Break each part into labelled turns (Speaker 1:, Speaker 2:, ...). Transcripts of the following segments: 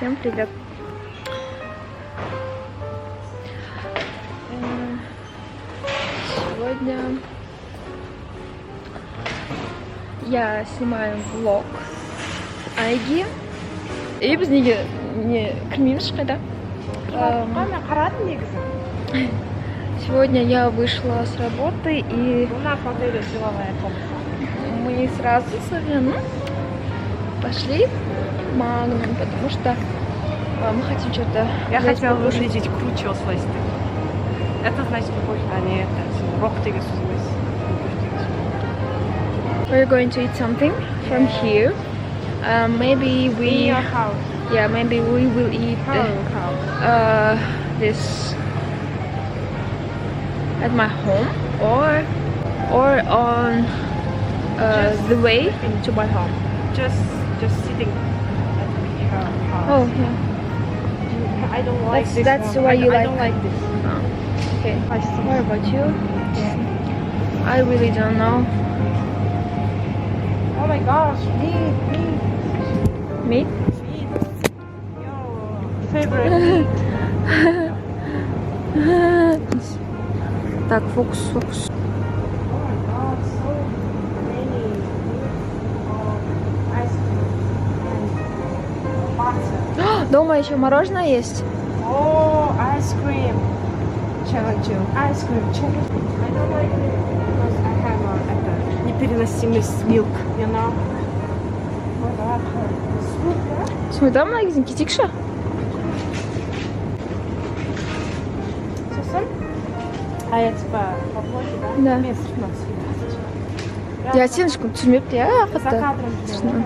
Speaker 1: Всем привет. Сегодня я снимаю влог Айги. И без неге не кірмейміз қайда. Сегодня я вышла с работы и мы сразу с Аленой пошли в Магнум, потому что мы хотим что-то.
Speaker 2: Я хотела выглядеть круче осылайсты. Это значит любовь, а не это. Рок деген сөз емес.
Speaker 1: We're going to eat something from here. Maybe we maybe we will eat this at my home or on the way to my home.
Speaker 2: Just sitting at the house.
Speaker 1: Oh yeah.
Speaker 2: I don't like this.
Speaker 1: That's
Speaker 2: one.
Speaker 1: why you
Speaker 2: I
Speaker 1: like.
Speaker 2: don't like this.
Speaker 1: Oh, okay.
Speaker 2: I see.
Speaker 1: What about you? I really don't know.
Speaker 2: Oh my gosh, meat.
Speaker 1: Meat?
Speaker 2: Your favorite meat.
Speaker 1: Так, фокус.
Speaker 2: Oh my god, so many ice cream and butter.
Speaker 1: Дома еще мороженое есть.
Speaker 2: Oh, ice cream. Challenge. Ice cream. Challenge. I don't like it because I have a непереносимость milk, you know.
Speaker 1: Сметана магазин кетейікші.
Speaker 2: Сосын? А я типа по блоге, да?
Speaker 1: Да.
Speaker 2: Мен сыртынан түсірмеймін.
Speaker 1: Я сен ешкім түсірмепті, я
Speaker 2: За
Speaker 1: қатты.
Speaker 2: кадром жүрмін.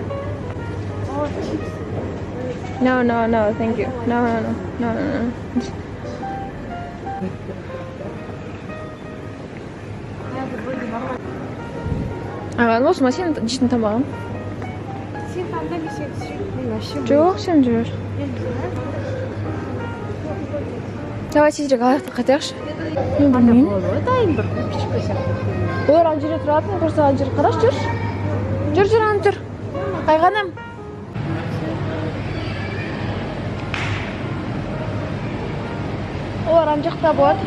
Speaker 2: О, чипсы.
Speaker 1: No, thank you. No. Аған болсын, сен жейтін тамағым.
Speaker 2: Сен таңда не сен түсірейін? Мен вообще
Speaker 1: Жоқ, сен жүрер. Давай тезірек аяқты қайтайықшы. Мен білмеймін.
Speaker 2: дайын бір купичка сияқты.
Speaker 1: Олар ана жерде тұратын, просто ана жерде қараш жүр. Жүр, ана жүр. Қайғанам. Олар ана жақта болады.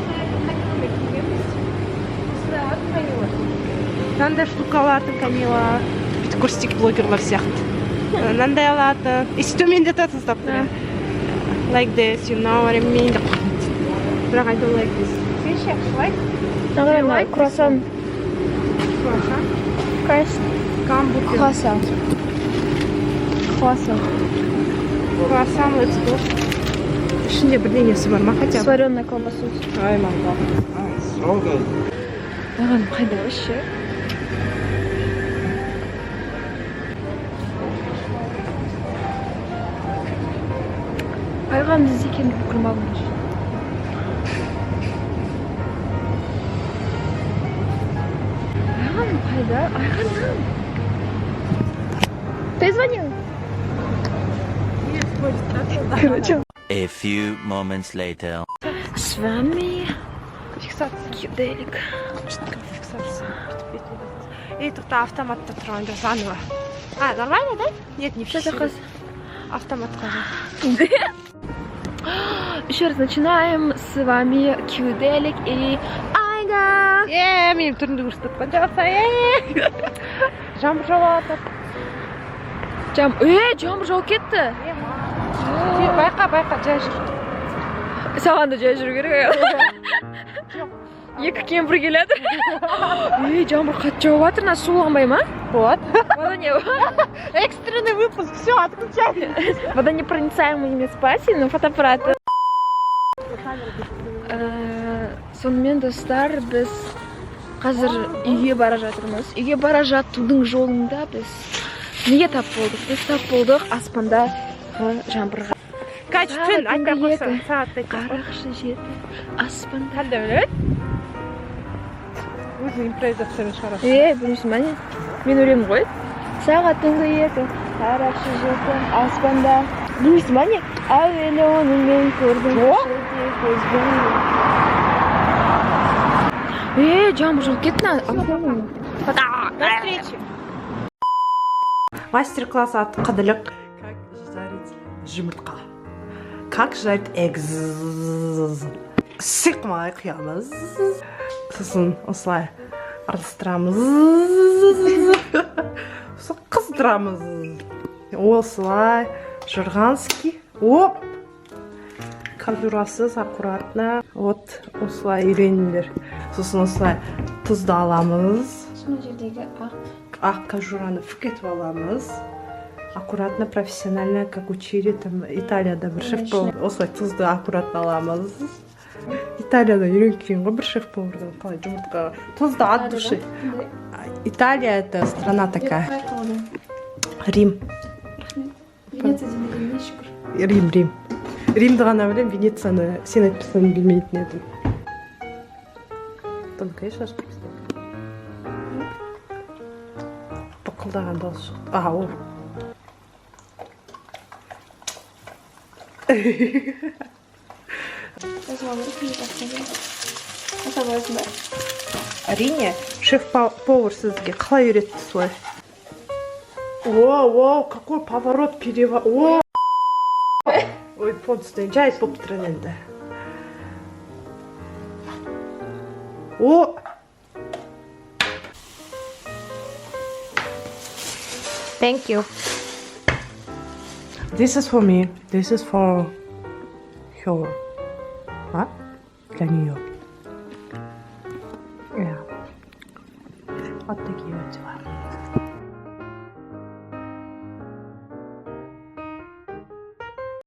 Speaker 2: Мынандай штукаларды камила петкурстик блогерлар сияқты. Мынандай алады. И төмендетеді ұстап. Like this, you know what I mean? Бірақ I don't like this. Сен ше, like?
Speaker 1: Нағырана, круассан.
Speaker 2: Гамбургер.
Speaker 1: Круассан.
Speaker 2: Круассан, let's go. Ішінде бірдеңесі бар ма хотя бы?
Speaker 1: С вареной колбасой.
Speaker 2: Ай, мама.
Speaker 1: Ағаным қайда вообще? Айған іздей екен күлмағым. Айғаным қайда? Айғаным. Ты звонил? Короче.
Speaker 3: A few moments later.
Speaker 1: С вами
Speaker 2: Фиксация.
Speaker 1: Кюделик.
Speaker 2: Фиксация. И тут автомат тронули заново. А, нормально, да? Нет, не
Speaker 1: Что
Speaker 2: все.
Speaker 1: такое?
Speaker 2: Автомат тоже.
Speaker 1: Еще раз начинаем. С вами Кюделик и Айга.
Speaker 2: Мен түрінде көрсетіп жатса. Жаңбыр жауып жатыр.
Speaker 1: Жаңбыр жауып кетті.
Speaker 2: Байқа, жай жүр.
Speaker 1: Саған да жай жүру керек. Екі кемпір келеді. Жаңбыр қатты жауып жатыр, мына суланбай ма?
Speaker 2: Вот.
Speaker 1: Вода не...
Speaker 2: Экстренный выпуск, все, отключай.
Speaker 1: Водонепроницаемый емес па сенің фотоаппараты? Сонымен достар, біз қазір үйге бара жатырмыз. Үйге бара жатудың жолында біз неге тап болдық? Біз тап болдық аспанда жаңбырға.
Speaker 2: Kaç tün? Anne koysa saatte.
Speaker 1: Қарақшы жеті аспанда.
Speaker 2: Hadi öyle. Өзің импровизациямен шығарасың.
Speaker 1: Білмейсің ба не? Мен өлемін ғой. Сағат түнгі екі, қарақшы жеті аспанда. Білмейсің ба не? Әуелі оны мен көрдім. Жаңбыр жауып кетті.
Speaker 2: До встречи. Мастер-класс от Қаділік. Как жарить жұмыртқа. как жарить egg. Сықмай құямыз. Сосын осылай араластырамыз. Сосын қыздырамыз. Осылай жырғанский. Оп! Кожурасыз, аккуратно. Вот осылай үйреніңдер. Сосын осылай тұзды аламыз.
Speaker 1: Мына жердегі
Speaker 2: Ақ кожураны фүкетіп аламыз. Аккуратно, профессионально, как учили там Италияда бір шеф-повар. Осылай тұзды аккуратно аламыз. Италияда үйренген ғой бір шеф-повардан қалай жұмыртқа. Тұзды от души. Италия это страна такая. Рим.
Speaker 1: Венеция демегеніне шүкір.
Speaker 2: Рим. Римді ғана білем, Венецияны сен айтпасаң білмейтін едім. Тонкая шашка бізде. Бықылдаған дауыс шықты. О. Әрине, шеф-повар сізге қалай үйретті солай? О, какой поворот, переворот. Ой, понстойын жайып болып тұрын енді. О! Thank you. This is for me. This is for her. What? Для нее. Yeah. Вот такие.